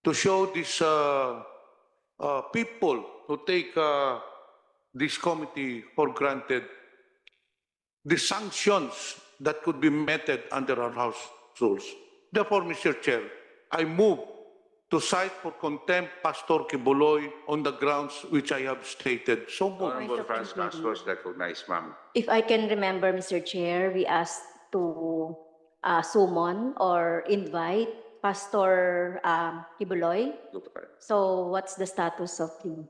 to show these people who take this committee for granted the sanctions that could be meted under our House rules. Therefore, Mr. Chair, I move to cite for contempt Pastor Quiboloy on the grounds which I have stated. So moved. Honorable Franz Castro is recognized, ma'am. If I can remember, Mr. Chair, we asked to summon or invite Pastor Quiboloy. So what's the status of him?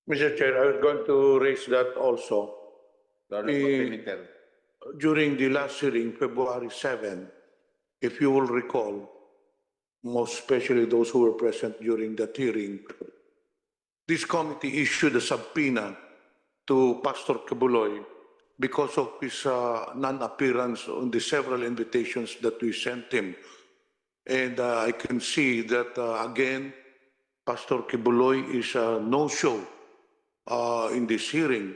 Mr. Chair, I was going to raise that also. During the last hearing, February 7, if you will recall, most especially those who were present during that hearing, this committee issued a subpoena to Pastor Quiboloy because of his non-appearance on the several invitations that we sent him. And I can see that, again, Pastor Quiboloy is a no-show in this hearing.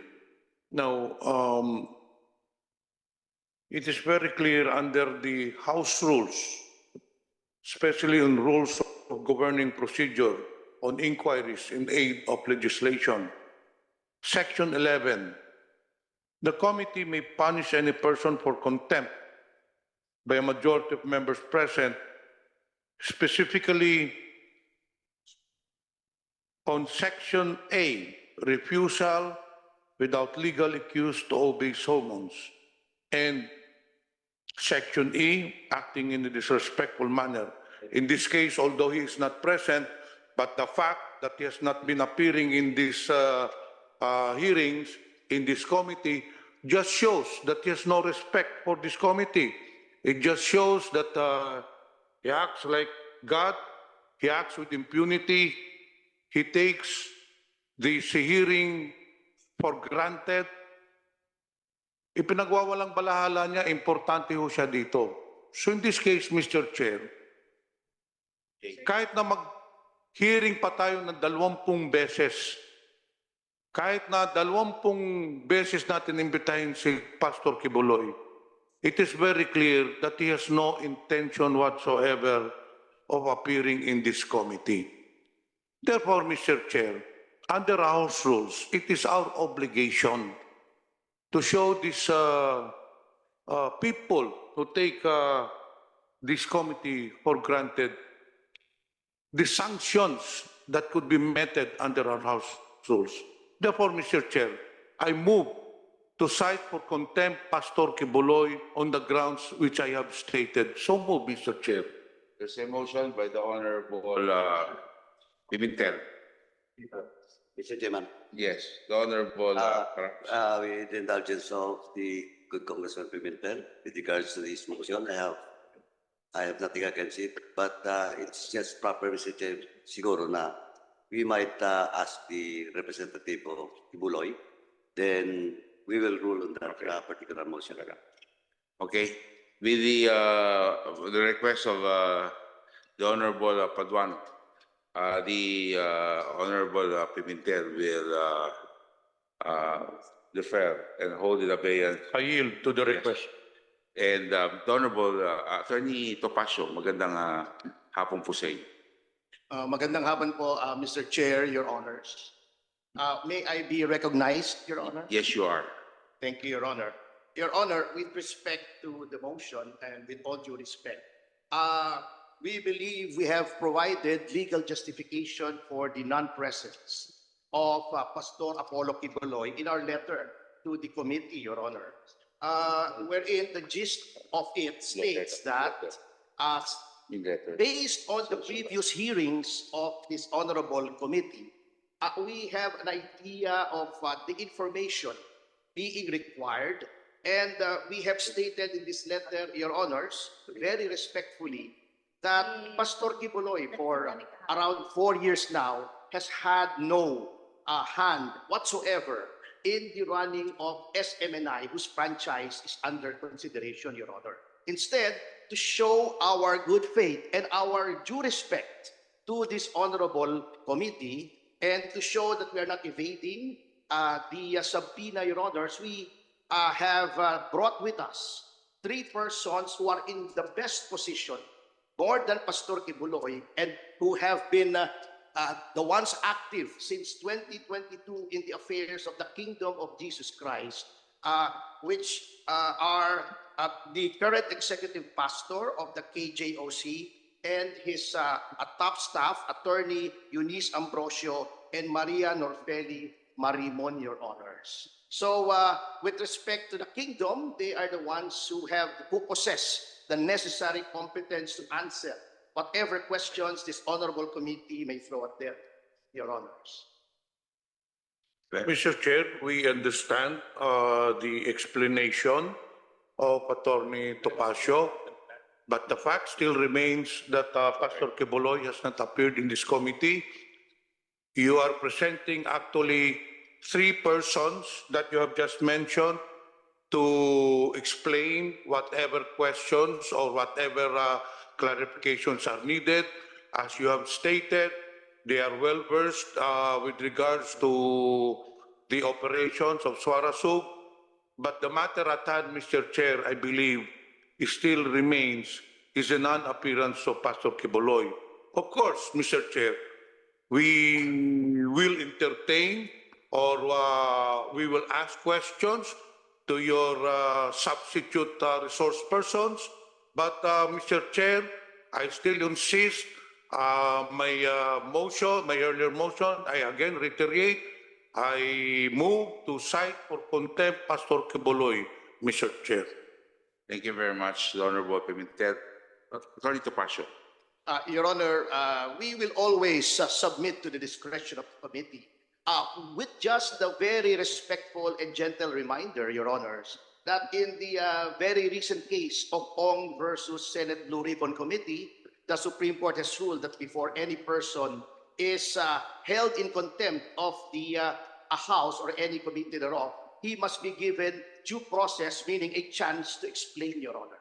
Now, it is very clear under the House rules, especially on rules of governing procedure on inquiries in aid of legislation. Section 11, the committee may punish any person for contempt by a majority of members present, specifically on Section A, refusal without legal excuse to obey summons, and Section E, acting in a disrespectful manner. In this case, although he is not present, but the fact that he has not been appearing in these hearings, in this committee, just shows that he has no respect for this committee. It just shows that he acts like God, he acts with impunity, he takes this hearing for granted. Ipinagwawalang balahala niya, importante ho siya dito. So in this case, Mr. Chair, kahit na mag-hearing pa tayo ng 20 beses, kahit na 20 beses natin imbitahin si Pastor Quiboloy, it is very clear that he has no intention whatsoever of appearing in this committee. Therefore, Mr. Chair, under House rules, it is our obligation to show these people who take this committee for granted the sanctions that could be meted under our House rules. Therefore, Mr. Chair, I move to cite for contempt Pastor Quiboloy on the grounds which I have stated. So move, Mr. Chair. There's a motion by the Honorable Pimentel. Mr. Chairman. Yes, the Honorable With the indulgence of the good Congressman Pimentel, with regards to this motion, I have nothing against it, but it's just proper, Mr. Chair, siguro na we might ask the representative of Quiboloy, then we will rule on that particular motion. Okay, with the request of the Honorable Paduano, the Honorable Pimentel will defer and hold it abeyance. I yield to the request. And the Honorable Attorney Topacio, magandang hapon po sa inyo. Magandang hapon po, Mr. Chair, Your Honors. May I be recognized, Your Honor? Yes, you are. Thank you, Your Honor. Your Honor, with respect to the motion and with all due respect, we believe we have provided legal justification for the non-presence of Pastor Apollo Quiboloy in our letter to the committee, Your Honor, wherein the gist of it states that based on the previous hearings of this honorable committee, we have an idea of the information being required, and we have stated in this letter, Your Honors, very respectfully, that Pastor Quiboloy for around 4 years now has had no hand whatsoever in the running of SMNI, whose franchise is under consideration, Your Honor. Instead, to show our good faith and our due respect to this honorable committee, and to show that we are not evading the subpoena, Your Honors, we have brought with us 3 persons who are in the best position more than Pastor Quiboloy and who have been the ones active since 2022 in the affairs of the kingdom of Jesus Christ, which are the current executive pastor of the KJOC and his top staff, Attorney Eunice Ambrosio and Maria Norfeli Marimon, Your Honors. So with respect to the kingdom, they are the ones who possess the necessary competence to answer whatever questions this honorable committee may throw at them, Your Honors. Mr. Chair, we understand the explanation of Attorney Topacio, but the fact still remains that Pastor Quiboloy has not appeared in this committee. You are presenting actually 3 persons that you have just mentioned to explain whatever questions or whatever clarifications are needed. As you have stated, they are well versed with regards to the operations of Suarasug. But the matter at hand, Mr. Chair, I believe, it still remains is a non-appearance of Pastor Quiboloy. Of course, Mr. Chair, we will entertain or we will ask questions to your substitute resource persons. But Mr. Chair, I still insist my earlier motion, I again reiterate, I move to cite for contempt Pastor Quiboloy, Mr. Chair. Thank you very much, the Honorable Pimentel. Attorney Topacio. Your Honor, we will always submit to the discretion of the committee. With just the very respectful and gentle reminder, Your Honors, that in the very recent case of Ong versus Senate Blue Ribbon Committee, the Supreme Court has ruled that before any person is held in contempt of the a house or any committee thereof, he must be given due process, meaning a chance to explain, Your Honor.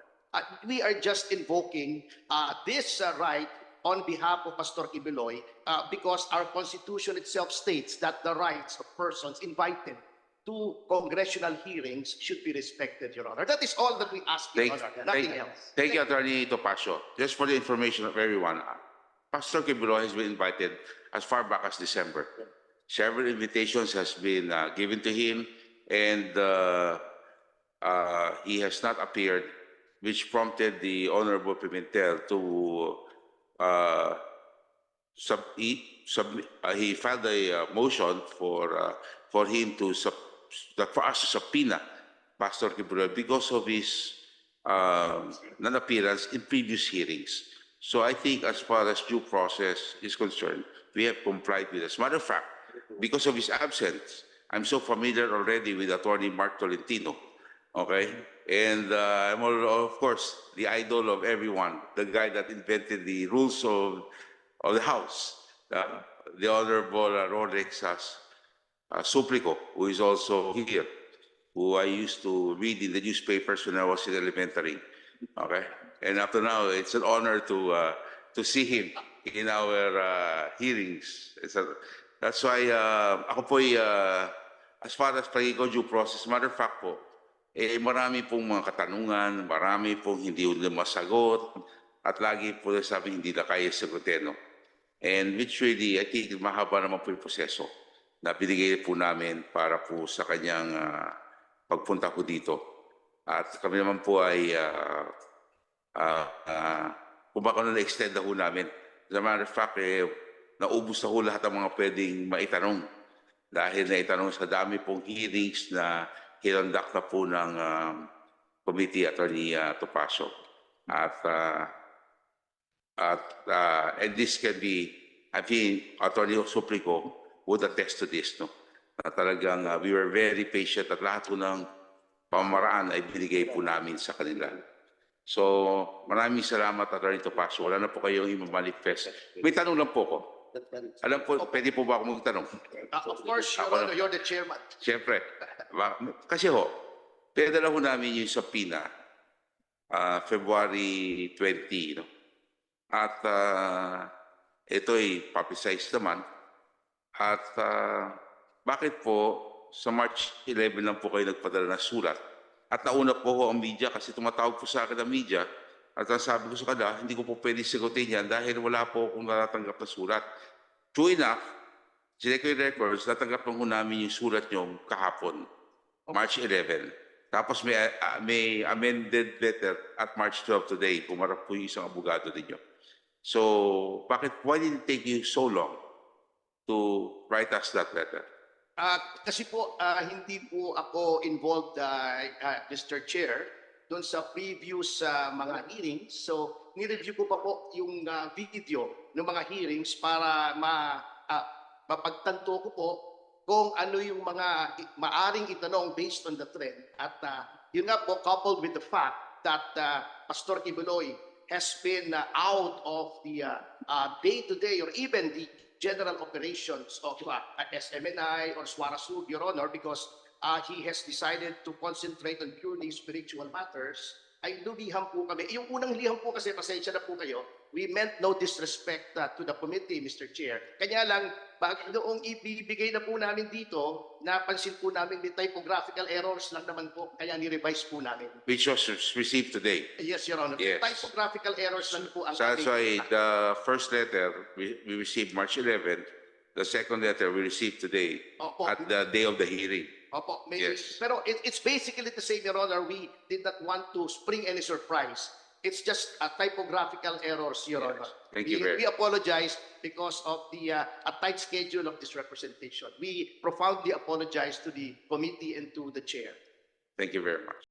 We are just invoking this right on behalf of Pastor Quiboloy because our Constitution itself states that the rights of persons invited to congressional hearings should be respected, Your Honor. That is all that we ask, Your Honor. Nothing else. Thank you, Attorney Topacio. Just for the information of everyone, Pastor Quiboloy has been invited as far back as December. Several invitations has been given to him, and he has not appeared, which prompted the Honorable Pimentel to he filed a motion for him to for us to subpoena Pastor Quiboloy because of his non-appearance in previous hearings. So I think as far as due process is concerned, we have complied with it. As a matter of fact, because of his absence, I'm so familiar already with Attorney Mark Tolentino, okay? And I'm, of course, the idol of everyone, the guy that invented the rules of the House, the Honorable Rolex Suplico, who is also here, who I used to read in the newspapers when I was in elementary, okay? And up to now, it's an honor to see him in our hearings. That's why ako po as far as pagiging due process, matter of fact po, marami pong mga katanungan, marami pong hindi nila masagot, at lagi po sabi hindi na kaya sagutin. No? And which really, I think, mahaba naman po yung proseso na binigay po namin para po sa kanyang pagpunta ko dito. At kami naman po ay kung baka na-extend na ho namin. As a matter of fact, naubos na ho lahat ang mga pwedeng maitanong dahil naitanong sa dami pong hearings na kinonduct na po ng committee, Attorney Topacio. And this can be, I think, Attorney Suplico would attest to this, no? Na talagang we were very patient at lahat po ng pamaraan ay binigay po namin sa kanila. So, maraming salamat, Attorney Topacio. Wala na po kayong i-manifest. May tanong lang po ko. Alam po, pwede po ba ako magtanong? Of course, Your Honor, you're the chairman. Siyempre. Kasi ho, pinadala ho namin yung subpoena February 20. No? At ito'y publicized naman. At bakit po sa March 11 lang po kayo nagpadala ng sulat? At nauna po ho ang media kasi tumatawag po sa akin ang media At ang sabi ko sa kanila, hindi ko po pwede sagutin yan dahil wala po akong natatanggap na sulat. True enough, sila ko yung records, natanggap lang po namin yung sulat nyo kahapon, March 11. Tapos may amended letter at March 12 today. Pumarap po yung isang abogado ninyo. So, why did it take you so long to write us that letter? Kasi po, hindi po ako involved, Mr. Chair, doon sa previous mga hearings. So, nireview ko pa po yung video ng mga hearings para mapagtanto ko po kung ano yung mga maaring itanong based on the trend. At yun nga po, coupled with the fact that Pastor Quiboloy has been out of the day-to-day or even the general operations of SMNI or Suarasug, Your Honor, because he has decided to concentrate on purely spiritual matters, ay lumiham po kami. Yung unang liham po kasi, pasensya na po kayo, we meant no disrespect to the committee, Mr. Chair. Kanya lang, noong ibibigay na po namin dito, napansin po namin may typographical errors lang naman po, kaya ni-revise po namin. Which was received today. Yes, Your Honor. Yes. Typographical errors lang po ang So that's why the first letter we received March 11th, the second letter we received today Opo. at the day of the hearing. Opo, Yes. pero it's basically the same, Your Honor. We did not want to spring any surprise. It's just typographical errors, Your Honor. Thank you very We apologize because of the a tight schedule of this representation. We profoundly apologize to the committee and to the chair. Thank you very much.